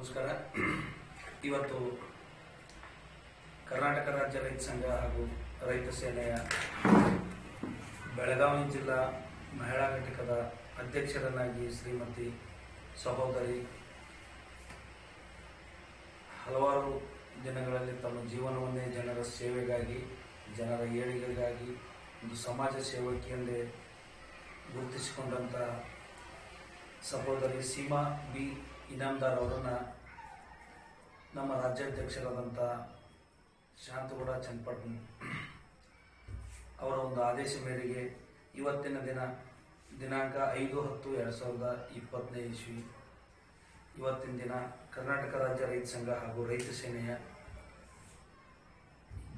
ನಮಸ್ಕಾರ. ಇವತ್ತು ಕರ್ನಾಟಕ ರಾಜ್ಯ ರೈತ ಸಂಘ ಹಾಗೂ ರೈತ ಸೇನೆಯ ಬೆಳಗಾವಿ ಜಿಲ್ಲಾ ಮಹಿಳಾ ಘಟಕದ ಅಧ್ಯಕ್ಷರನ್ನಾಗಿ ಶ್ರೀಮತಿ ಸಹೋದರಿ ಹಲವಾರು ದಿನಗಳಲ್ಲಿ ತಮ್ಮ ಜೀವನವನ್ನೇ ಜನರ ಸೇವೆಗಾಗಿ, ಜನರ ಏಳಿಗೆಗಾಗಿ ಒಂದು ಸಮಾಜ ಸೇವಕಿಯೆಂದೇ ಗುರುತಿಸಿಕೊಂಡಂಥ ಸಹೋದರಿ ಸೀಮಾ ಬಿ ಇನಾಮದಾರ್ ಅವರನ್ನು ನಮ್ಮ ರಾಜ್ಯಾಧ್ಯಕ್ಷರಾದಂಥ ಶಾಂತಗೌಡ ಚನ್ನಪಟ್ಟಣ ಅವರ ಒಂದು ಆದೇಶ ಮೇರೆಗೆ ಇವತ್ತಿನ ದಿನಾಂಕ 5/10/2025 ಇಸ್ವಿ ಇವತ್ತಿನ ದಿನ ಕರ್ನಾಟಕ ರಾಜ್ಯ ರೈತ ಸಂಘ ಹಾಗೂ ರೈತ ಸೇನೆಯ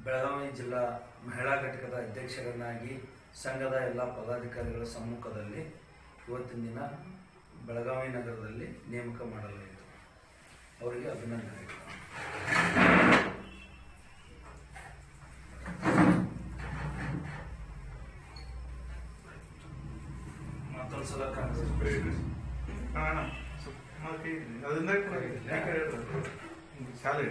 ಬೆಳಗಾವಿ ಜಿಲ್ಲಾ ಮಹಿಳಾ ಘಟಕದ ಅಧ್ಯಕ್ಷರನ್ನಾಗಿ ಸಂಘದ ಎಲ್ಲ ಪದಾಧಿಕಾರಿಗಳ ಸಮ್ಮುಖದಲ್ಲಿ ಇವತ್ತಿನ ದಿನ ಬೆಳಗಾವಿ ನಗರದಲ್ಲಿ ನೇಮಕ ಮಾಡಲಾಯಿತು. ಅವರಿಗೆ ಅಭಿನಂದನೆಗಳು. ಮತ್ತೊಂದು ಸಲ ಶಾಲೆ